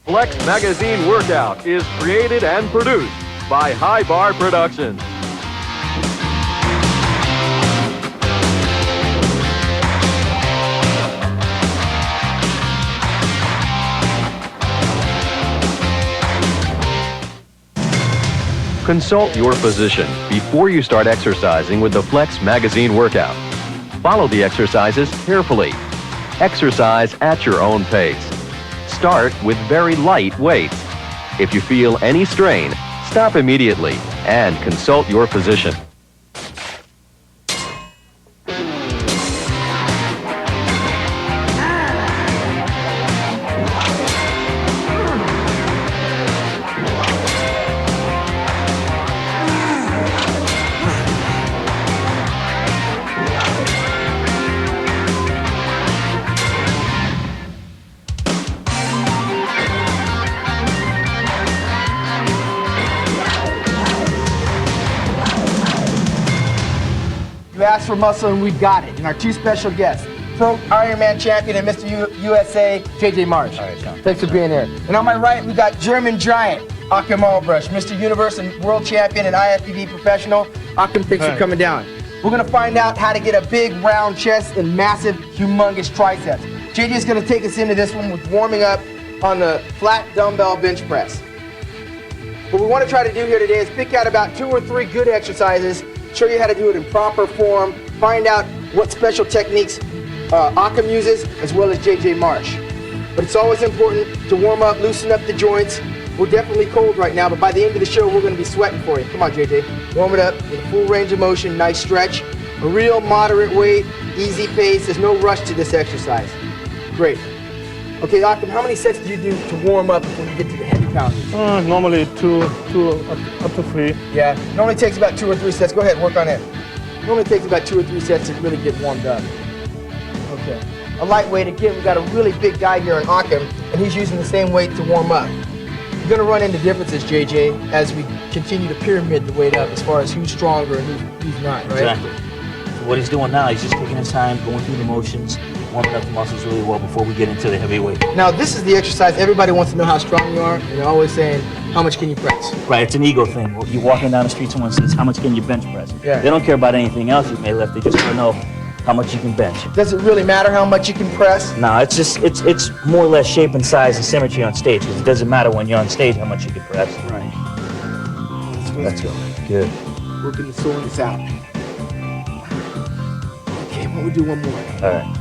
Flex Magazine Workout is created and produced by High Bar Productions. Consult your physician before you start exercising with the Flex Magazine Workout. Follow the exercises carefully. Exercise at your own pace. Start with very light weights. If you feel any strain, stop immediately and consult your physician. You asked for muscle and we got it. And our two special guests, pro Ironman champion and Mr. USA, JJ Marsh. All right, Sean. Thanks for being here. And on my right, we got German giant, Achim Albrecht, Mr. Universe and world champion and IFBB professional. Achim, thanks for coming down. We're gonna find out how to get a big round chest and massive, humongous triceps. JJ is gonna take us into this one with warming up on the flat dumbbell bench press. What we wanna try to do here today is pick out about 2 or 3 good exercises, show you how to do it in proper form, find out what special techniques Achim uses, as well as JJ Marsh. But it's always important to warm up, loosen up the joints. We're definitely cold right now, but by the end of the show, we're gonna be sweating for you. Come on, JJ. Warm it up with a full range of motion, nice stretch. A real moderate weight, easy pace. There's no rush to this exercise. Great. Okay, Achim, how many sets do you do to warm up before you get to the heavy pounding? Normally two up to 3. Yeah, normally takes about 2 or 3 sets. Go ahead, work on it. Normally takes about 2 or 3 sets to really get warmed up. Okay. A lightweight, again, we got a really big guy here in Achim, and he's using the same weight to warm up. You're gonna run into differences, JJ, as we continue to pyramid the weight up as far as who's stronger and who's not, right? Exactly. So what he's doing now, he's just taking his time, going through the motions, warming up the muscles really well before we get into the heavy weight. Now, this is the exercise everybody wants to know how strong you are, and they're always saying, how much can you press? Right, it's an ego thing. You're walking down the street, someone says, how much can you bench press? Yeah. They don't care about anything else you may lift, they just want to know how much you can bench. Does it really matter how much you can press? No, it's just, it's more or less shape and size and symmetry on stage, because it doesn't matter when you're on stage how much you can press. Right. That's good. Working the soreness out. Okay, why don't we do one more? All right.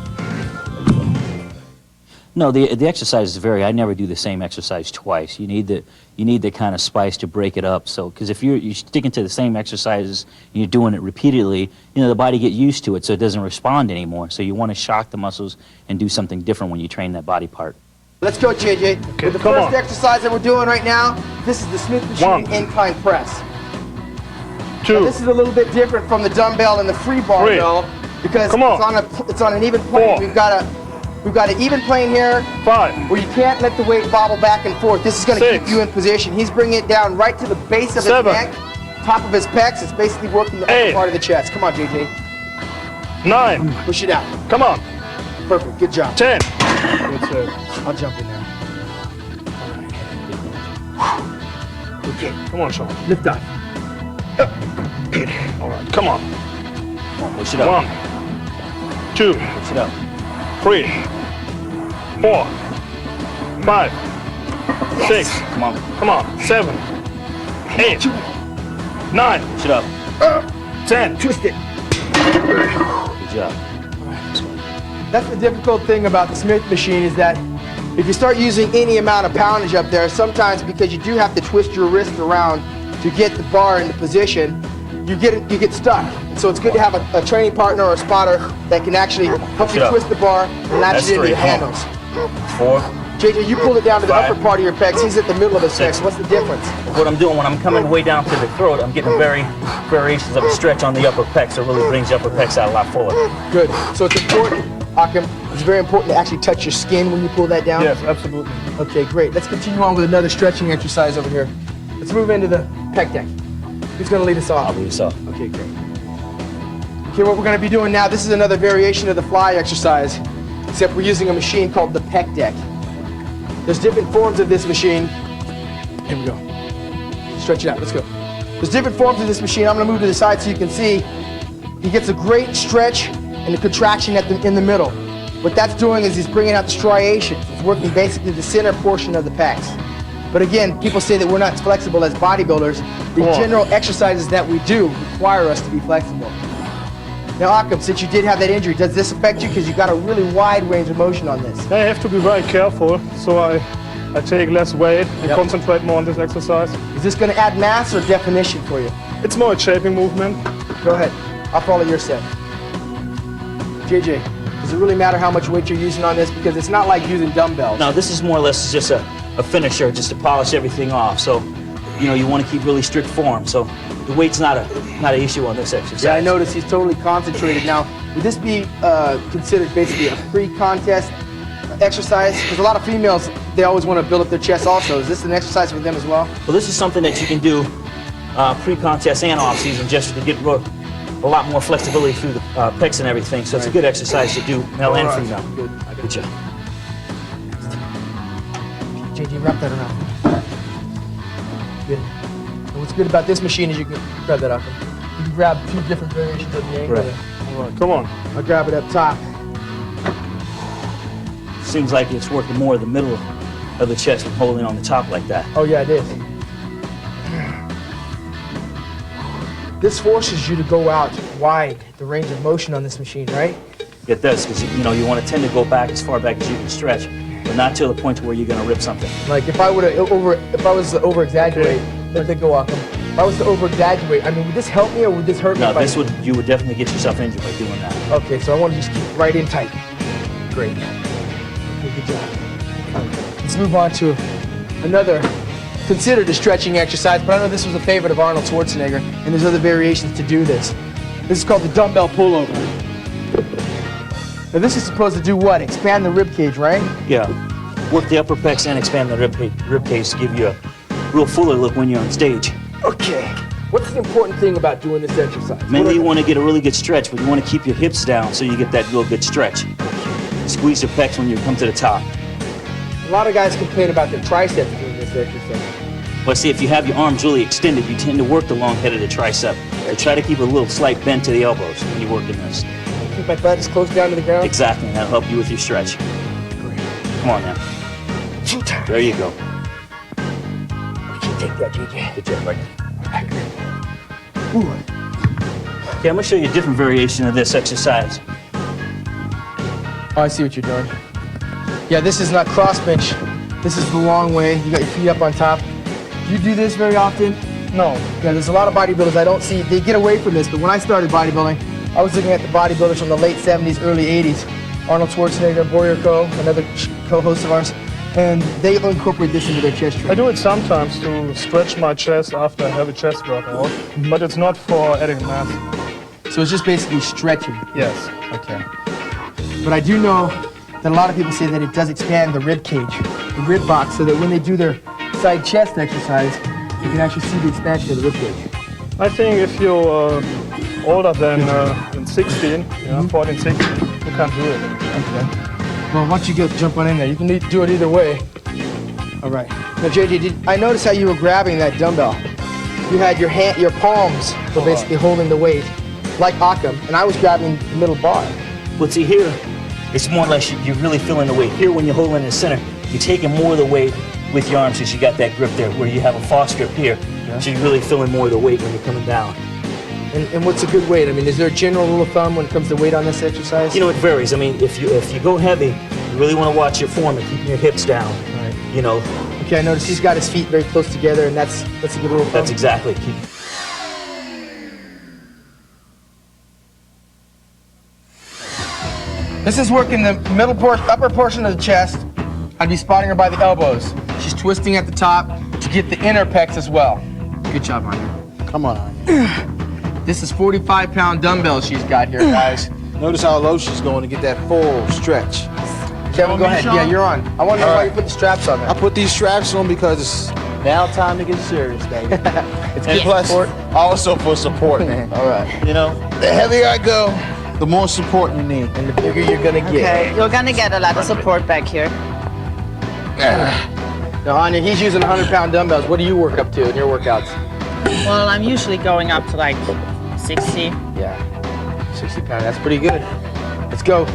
No, the exercises vary. I never do the same exercise twice. You need the kind of spice to break it up. So, because if you're sticking to the same exercises and you're doing it repeatedly, you know, the body get used to it, so it doesn't respond anymore. So you want to shock the muscles and do something different when you train that body part. Let's go, JJ. Okay, With the come first on. exercise that we're doing right now, this is the Smith machine 1, incline press. 2, Now, this is a little bit different from the dumbbell and the free barbell because Come on. it's on an even plane. 4. We've got an even plane here 5, where you can't let the weight bobble back and forth. This is going to 6. keep you in position. He's bringing it down right to the base of his 7. neck, top of his pecs. It's basically working the upper 8. part of the chest. Come on, JJ. 9. Push it out. Come on. Perfect. Good job. 10. I'll jump in now. Okay. Come on, Sean. Lift up. All right. Come on. Push it up. 1, 2, Push it up. 3, 4, 5, 6. Come on. Come on. 7, 8, 9, Push it up. 10. Twist it. Good job. That's the difficult thing about the Smith machine is that if you start using any amount of poundage up there, sometimes because you do have to twist your wrist around to get the bar into position, you get stuck. So it's good to have a training partner or a spotter that can actually help you twist the bar and latch That's it into 3. your Come handles. on. 4. JJ, you pull it down to the 5. upper part of your pecs. He's at the middle of his pecs. What's the difference? What I'm doing when I'm coming way down to the throat, I'm getting variations of a stretch on the upper pecs. So it really brings the upper pecs out a lot fuller. Good. So it's important, Achim, it's very important to actually touch your skin when you pull that down. Yes, absolutely. Okay, great. Let's continue on with another stretching exercise over here. Let's move into the pec deck. Who's going to lead us off? I'll lead us off. Okay, great. Okay, what we're going to be doing now, this is another variation of the fly exercise, except we're using a machine called the pec deck. There's different forms of this machine. Here we go. Stretch it out, let's go. There's different forms of this machine. I'm gonna move to the side so you can see. He gets a great stretch and a contraction in the middle. What that's doing is he's bringing out the striations. It's working basically the center portion of the pecs. But again, people say that we're not flexible as bodybuilders. The general exercises that we do require us to be flexible. Now, Akam, since you did have that injury, does this affect you? Because you've got a really wide range of motion on this. I have to be very careful, so I take less weight and concentrate more on this exercise. Is this going to add mass or definition for you? It's more a shaping movement. Go ahead. I'll follow your set. JJ, does it really matter how much weight you're using on this? Because it's not like using dumbbells. No, this is more or less just a finisher, just to polish everything off. So, you know, you want to keep really strict form. So the weight's not an issue on this exercise. Yeah, I noticed he's totally concentrated. Now, would this be considered basically a pre-contest exercise? Because a lot of females, they always want to build up their chest also. Is this an exercise for them as well? Well, this is something that you can do pre-contest and off-season just to get a lot more flexibility through the pecs and everything. So it's a good exercise to do male and female. Good job. JJ, wrap that around. Good. And what's good about this machine is you can grab that up. You can grab two different variations of the angle. Right. All right, come on. I'll grab it up top. Seems like it's working more the middle of the chest and holding on the top like that. Oh yeah, it is. This forces you to go out wide, the range of motion on this machine, right? It does, because you know you want to tend to go back as far back as you can stretch, but not till the point where you're going to rip something. Like if I was to over-exaggerate, let it go up. If I was to over-exaggerate, I mean, would this help me or would this hurt me? No, you would definitely get yourself injured by doing that. Okay, so I want to just keep it right in tight. Great. Okay, good job. Let's move on to another considered a stretching exercise, but I know this was a favorite of Arnold Schwarzenegger, and there's other variations to do this. This is called the dumbbell pullover. Now this is supposed to do what? Expand the rib cage, right? Yeah. Work the upper pecs and expand the rib cage to give you a real fuller look when you're on stage. Okay. What's the important thing about doing this exercise? Mainly you want to get a really good stretch, but you want to keep your hips down so you get that real good stretch. Squeeze your pecs when you come to the top. A lot of guys complain about their triceps doing this exercise. Well, see, if you have your arms really extended, you tend to work the long head of the tricep. So try to keep a little slight bend to the elbows when you're working this. Keep my butt as close down to the ground? Exactly, and that'll help you with your stretch. Great. Come on now. There you go. We can take that, JJ. Good job, right? Okay, I'm going to show you a different variation of this exercise. Oh, I see what you're doing. Yeah, this is not cross bench. This is the long way. You got your feet up on top. Do you do this very often? No. Yeah, there's a lot of bodybuilders I don't see. They get away from this, but when I started bodybuilding, I was looking at the bodybuilders from the late 70s, early 80s. Arnold Schwarzenegger, Boyarko, another co-host of ours, and they incorporate this into their chest training. I do it sometimes to stretch my chest after a heavy chest workout, but it's not for adding mass. So it's just basically stretching. Yes. Okay. But I do know that a lot of people say that it does expand the rib cage, the rib box, so that when they do their side chest exercise, you can actually see the expansion of the rib cage. I think if you're older than 16, 14, 16, you can't do it. Okay. Well, why don't you jump on in there? You can do it either way. All right. Now, JJ, I noticed how you were grabbing that dumbbell. You had your palms were basically holding the weight, like Akam, and I was grabbing the middle bar. Well, see here, it's more or less you're really feeling the weight. Here, when you're holding in the center, you're taking more of the weight with your arms because you got that grip there, where you have a false grip here. Yeah. So you're really feeling more of the weight when you're coming down. And what's a good weight? I mean, is there a general rule of thumb when it comes to weight on this exercise? You know, it varies. I mean, if you go heavy, you really want to watch your form and keep your hips down. Right. You know. Okay, I noticed he's got his feet very close together, and that's a good rule of thumb. That's exactly. This is working the upper portion of the chest. I'd be spotting her by the elbows. She's twisting at the top to get the inner pecs as well. Good job, Anya. Come on, Anya. This is 45-pound dumbbells she's got here, guys. Notice how low she's going to get that full stretch. Kevin, go ahead. Yeah, you're on. I want to know why you put the straps on there. I put these straps on because it's now time to get serious, baby. It's good plus also for support, man. All right. You know, the heavier I go, the more support you need. And the bigger you're going to get. Okay, you're going to get a lot of support back here. Now, Anya, he's using 100-pound dumbbells. What do you work up to in your workouts? Well, I'm usually going up to like 60. Yeah, 60 pounds. That's pretty good. Let's go.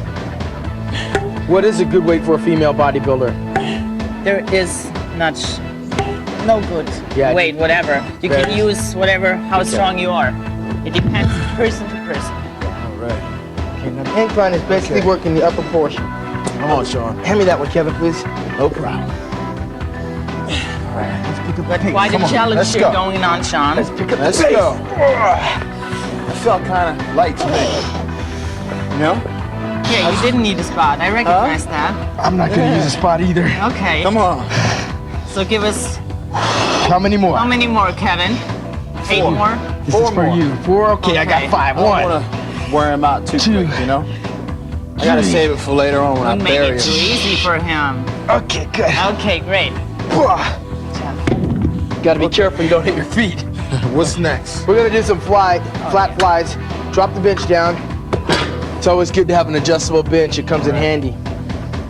What is a good weight for a female bodybuilder? There is no good weight, whatever. You can use whatever, how strong you are. It depends person to person. All right. Okay, now the incline is basically working the upper portion. Come on, Sean. Hand me that one, Kevin, please. No problem. All right, let's pick up the pace. Quite a challenge here going on, Sean. Let's pick up Let's the pace. go. I felt kind of light today. You know? Yeah, you didn't need a spot. I recognize that. I'm not going to use a spot either. Okay. Come on. So give us How many more? how many more, Kevin? 8 more? This is for you. 4? Okay, I got Okay. 5. I don't 1. want to wear him out too quick, you know? I got to save it for later on when I Don't make bury it too him. easy for him. Okay, good. Okay, great. Got to be careful you don't hit your feet. What's next? We're going to do some flat flies. Drop the bench down. It's always good to have an adjustable bench. It comes in handy.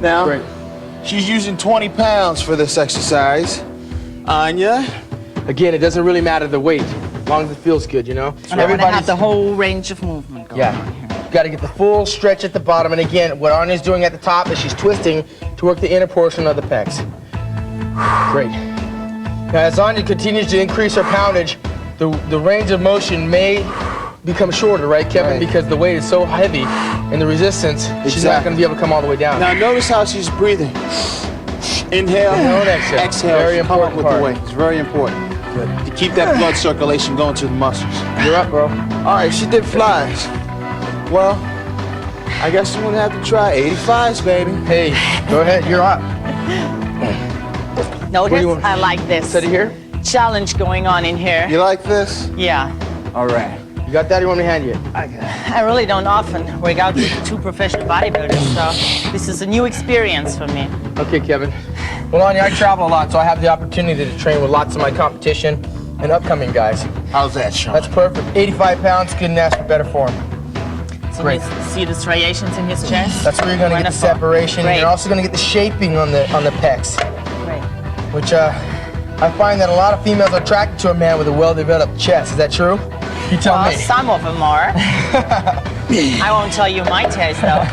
Now, Great. she's using 20 pounds for this exercise. Anya? Again, it doesn't really matter the weight, as long as it feels good, you know? And I want to have the whole range of movement going on here. You got to get the full stretch at the bottom. And again, what Anya's doing at the top is she's twisting to work the inner portion of the pecs. Great. Now, as Anya continues to increase her poundage, the range of motion may become shorter, right, Kevin? Right. Because the weight is so heavy and the resistance, she's not Exactly. going to be able to come all the way down. Now notice how she's breathing. Inhale, Inhale and exhale. exhale. Very Come up important with part. the weight. It's very important. To keep that blood circulation going to the muscles. You're up, bro. All right, she did flies. Well, I guess I'm gonna have to try 85s, baby. Hey, go ahead. You're up. Notice, want? I like this. Steady here. Challenge going on in here. You like this? Yeah. All right. You got that or you want me to hand you? I really don't often work out with 2 professional bodybuilders, so this is a new experience for me. Okay, Kevin. Well, Anya, I travel a lot, so I have the opportunity to train with lots of my competition and upcoming guys. How's that, Sean? That's perfect. 85 pounds, couldn't ask for better form. So Great. you see the striations in his chest? That's where you're going to get the Wonderful. separation. Great. You're also going to get the shaping on the pecs, Great. which I find that a lot of females are attracted to a man with a well-developed chest. Is that true? You tell Well, me. some of them are. I won't tell you my taste, though.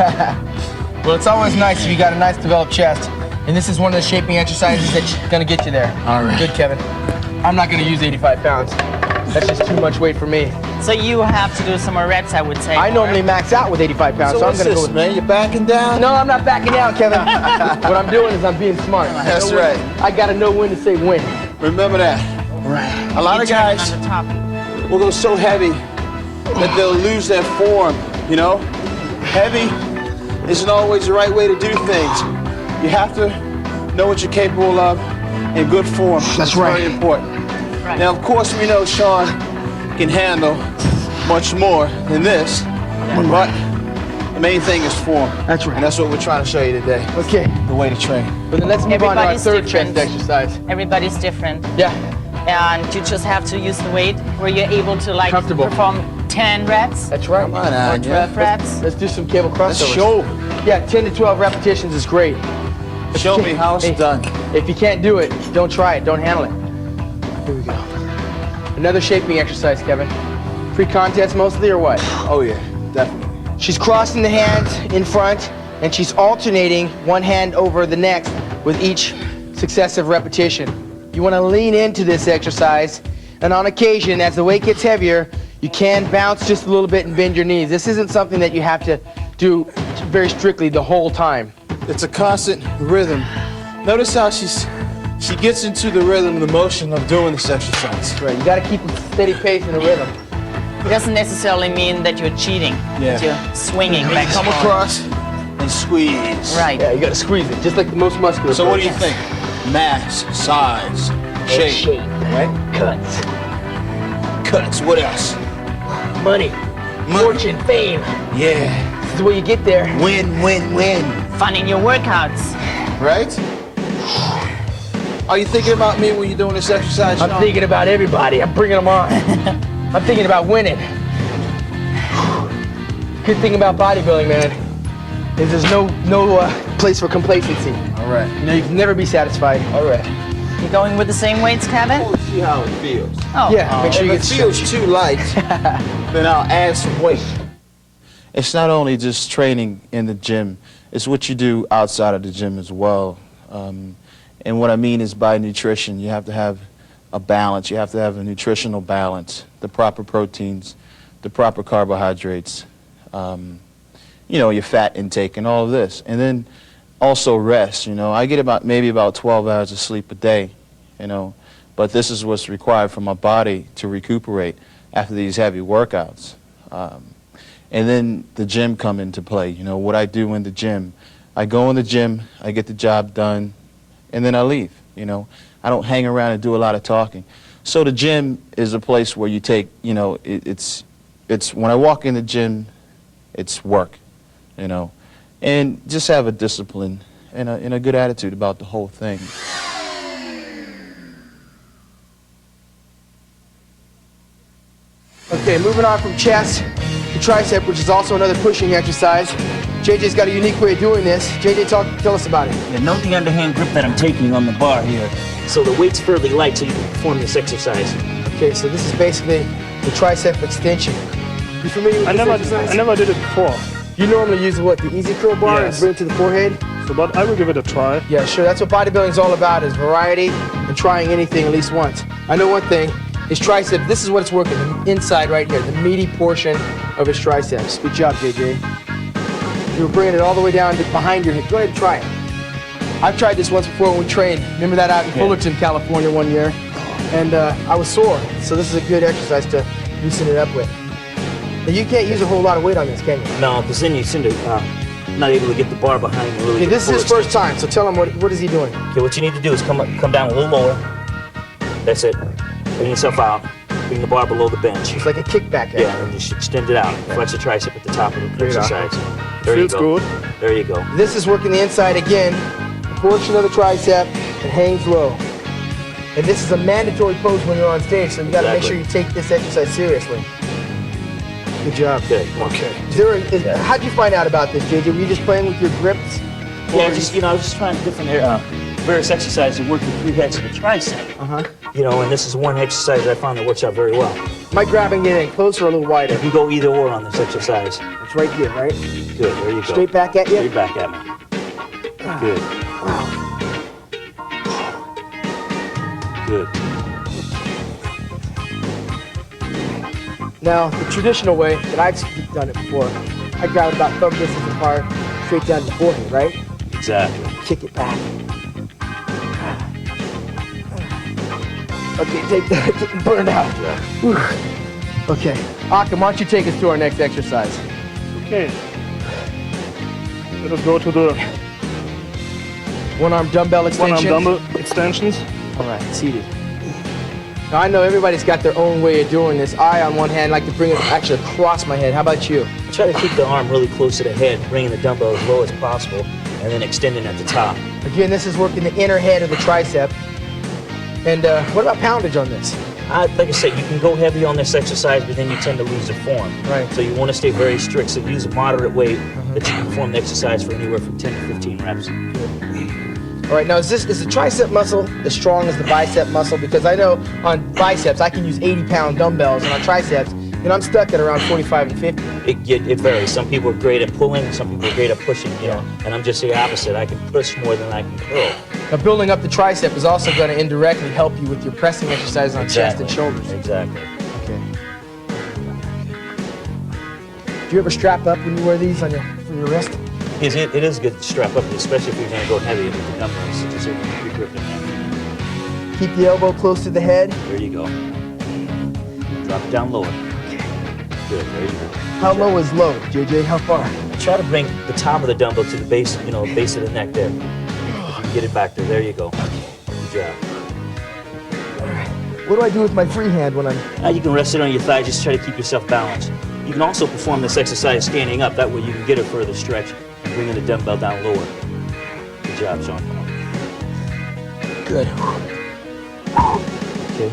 Well, it's always nice if you got a nice developed chest. And this is one of the shaping exercises that's going to get you there. All right. Good, Kevin. I'm not going to use 85 pounds. That's just too much weight for me. So you have to do some more reps, I would say. I normally max out with 85 pounds, So so I'm what's going to this, go with... man? You're backing down? No, I'm not backing down, Kevin. What I'm doing is I'm being smart. That's I know when- right. I got to know when to say when. Remember that. Right. A lot of Determined guys on the top. will go so heavy that they'll lose their form, you know? Heavy isn't always the right way to do things. You have to know what you're capable of in good form. That's right. Very important. Right. Now, of course, we know Sean can handle much more than this, but the main thing is form. That's right. And that's what we're trying to show you today, Okay. the way to train. But then let's move on to our Everybody's third different. chest exercise. Everybody's different. Yeah. And you just have to use the weight where you're able to like Comfortable. perform 10 reps, That's right. Come on, Anya. 12 reps. Let's do some cable Let's crossovers. show, Yeah, 10 to 12 repetitions is great. show me how it's Hey, done. If you can't do it, don't try it. Don't handle it. Here we go. Another shaping exercise, Kevin. Pre-contest mostly or what? Oh yeah, definitely. She's crossing the hands in front and she's alternating one hand over the next with each successive repetition. You want to lean into this exercise, and on occasion, as the weight gets heavier, you can bounce just a little bit and bend your knees. This isn't something that you have to do very strictly the whole time. It's a constant rhythm. Notice how she gets into the rhythm, the motion of doing this exercise. Right, you got to keep a steady pace and a rhythm. It doesn't necessarily mean that you're cheating, Yeah. that you're swinging back Come and forth. across and squeeze. Right. Yeah, you got to squeeze it, just like the most muscular. So what do you person. think? Mass, size, shape, right? Cuts, Cuts. What else? money, fortune, fame. Yeah. This is where you get there. Win, win, win. Fun in your workouts. Right? Are you thinking about me when you're doing this exercise? I'm Sean? thinking about everybody. I'm bringing them on. I'm thinking about winning. Good thing about bodybuilding, man, is there's no place for complacency. All right. You know, you can never be satisfied. All right. You going with the same weights, Kevin? We'll see how it feels. Oh. Yeah, make sure you If get it feels too light, then I'll add some weight. It's not only just training in the gym, it's what you do outside of the gym as well. And what I mean is by nutrition, you have to have a balance. You have to have a nutritional balance, the proper proteins, the proper carbohydrates, you know, your fat intake and all of this. And then also rest, you know. I get maybe about 12 hours of sleep a day, you know, but this is what's required for my body to recuperate after these heavy workouts. And then the gym come into play, you know, what I do in the gym. I go in the gym, I get the job done, and then I leave, you know. I don't hang around and do a lot of talking. So the gym is a place where you take, you know, it's when I walk in the gym, it's work, you know. And just have a discipline and a good attitude about the whole thing. Okay, moving on from chest to tricep, which is also another pushing exercise. JJ's got a unique way of doing this. JJ, tell us about it. Yeah, note the underhand grip that I'm taking on the bar here. So the weight's fairly light so you can perform this exercise. Okay, so this is basically the tricep extension. You familiar with this exercise? I never did it before. You normally use what, the easy curl bar Yes. and bring it to the forehead? So, but I will give it a try. Yeah, sure. That's what bodybuilding's all about, is variety and trying anything at least once. I know one thing, his tricep, this is what it's working, the inside right here, the meaty portion of his triceps. Good job, JJ. You were bringing it all the way down to behind your hip. Go ahead and try it. I've tried this once before when we trained. Remember that out in Fullerton, California one year? And I was sore, so this is a good exercise to loosen it up with. Now, you can't use a whole lot of weight on this, can you? No, because then you seem to not able to get the bar behind you. Really Okay, this is his first time, so tell him what is he doing? Okay, what you need to do is come down a little lower. That's it. Bring yourself out. Bring the bar below the bench. It's like a kickback. Yeah, and just extend it out. Flex the tricep at the top of the exercise. There you Feels go. good. There you go. This is working the inside again, the portion of the tricep that hangs low. And this is a mandatory pose when you're on stage, so you got to make sure you take this exercise seriously. Good job. Good. Okay. How'd you find out about this, JJ? Were you just playing with your grips? Yeah, just I was just trying different various exercises that work the three heads of the tricep. You know, and this is one exercise I found that works out very well. Am I grabbing it in closer or a little wider? You can go either or on this exercise. It's right here, right? Good. There you go. Straight back at you? Straight back at me. Good. Good. Now, the traditional way that I've done it before, I grab it about thumb distance apart, straight down the forehead, right? Exactly. Kick it back. Okay, take that, getting burned out. Whew. Okay, Akim, why don't you take us to our next exercise? Okay. Let us go to the One-arm dumbbell extension. one-arm dumbbell extensions. All right, seated. Now, I know everybody's got their own way of doing this. I, on one hand, like to bring it actually across my head. How about you? Try to keep the arm really close to the head, bringing the dumbbell as low as possible, and then extending at the top. Again, this is working the inner head of the tricep. And what about poundage on this? Like I said, you can go heavy on this exercise, but then you tend to lose the form. Right. So you want to stay very strict. So use a moderate weight that you can perform the exercise for anywhere from 10 to 15 reps. All right, now is the tricep muscle as strong as the bicep muscle? Because I know on biceps I can use 80-pound dumbbells, and on triceps, I'm stuck at around 45 and 50. It varies. Some people are great at pulling, some people are great at pushing, you know. And I'm just the opposite. I can push more than I can curl. Now, building up the tricep is also going to indirectly help you with your pressing exercises on chest and shoulders. Exactly. Okay. Do you ever strap up when you wear these on your wrist? It is good to strap up, especially if you're going to go heavy with the dumbbells, just so you can keep grip in there. Keep the elbow close to the head. There you go. Drop it down lower. Good, there you go. How low is low, JJ? How far? Try to bring the top of the dumbbell to the base, base of the neck there. Get it back there. There you go. Good job. All right. What do I do with my free hand when I'm... Now you can rest it on your thigh. Just try to keep yourself balanced. You can also perform this exercise standing up. That way you can get a further stretch and bringing the dumbbell down lower. Good job, Sean. Come on. Good. Okay.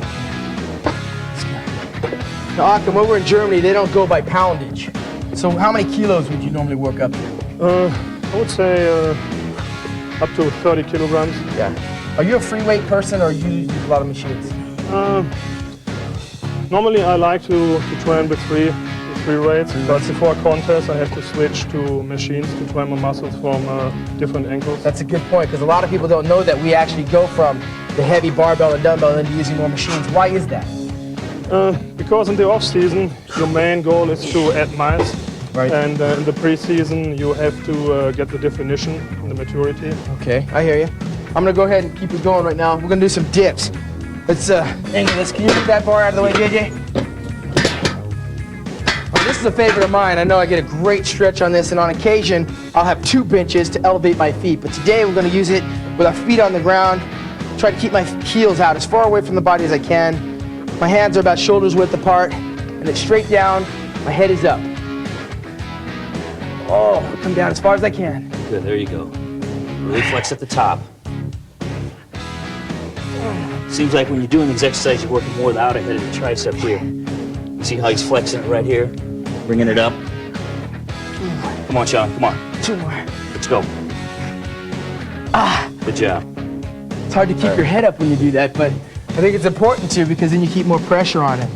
Now, Akim, over in Germany, they don't go by poundage. So how many kilos would you normally work up to? I would say up to 30 kilograms. Yeah. Are you a free weight person or you use a lot of machines? Normally I like to train with free weights, but before a contest I have to switch to machines to train my muscles from different angles. That's a good point, because a lot of people don't know that we actually go from the heavy barbell and dumbbell into using more machines. Why is that? Because in the off season your main goal is to add miles. Right. And in the pre-season you have to get the definition and the maturity. Okay, I hear you. I'm gonna go ahead and keep it going right now. We're gonna do some dips. Let's angle this. Can you move that bar out of the way, JJ? Well, this is a favorite of mine. I know I get a great stretch on this, and on occasion I'll have 2 benches to elevate my feet. But today we're gonna use it with our feet on the ground. Try to keep my heels out as far away from the body as I can. My hands are about shoulders width apart, and it's straight down. My head is up. Oh, come down as far as I can. Good, there you go. Really flex at the top. Seems like when you're doing these exercises, you're working more the outer head of the tricep here. You see how he's flexing it right here? Bringing it up. Come on, Sean, come on. 2 more. Let's go. Good job. It's hard to keep your head up when you do that, but I think it's important to, because then you keep more pressure on it.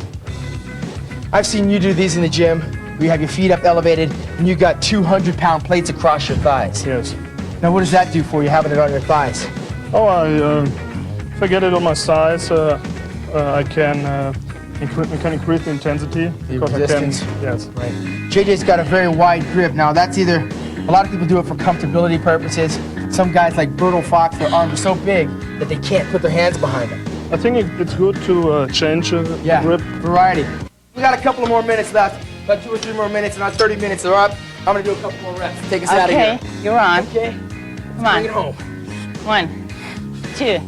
I've seen you do these in the gym, where you have your feet up elevated and you got 200-pound plates across your thighs. Yes. Now what does that do for you, having it on your thighs? Oh, if I get it on my size, I can increase the intensity. The because resistance. I can, yes. Right. JJ's got a very wide grip. Now that's either, a lot of people do it for comfortability purposes. Some guys like Bertil Fox, their arms are so big that they can't put their hands behind them. I think it's good to change the grip. Variety. We got a couple of more minutes left. About 2 or 3 more minutes, and our 30 minutes are up. I'm gonna do a couple more reps. Take us out of here. Okay, you're on. Okay. Come on. Bring it home. 1, 2,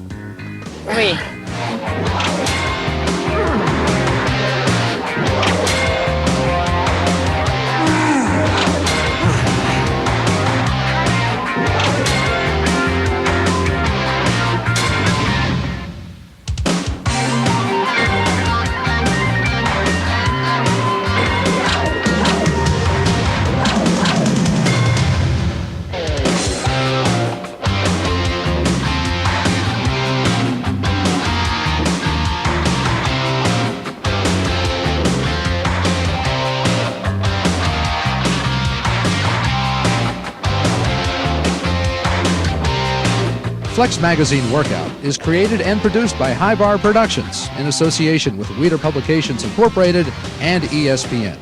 3. Flex Magazine Workout is created and produced by High Bar Productions in association with Reader Publications Incorporated and ESPN.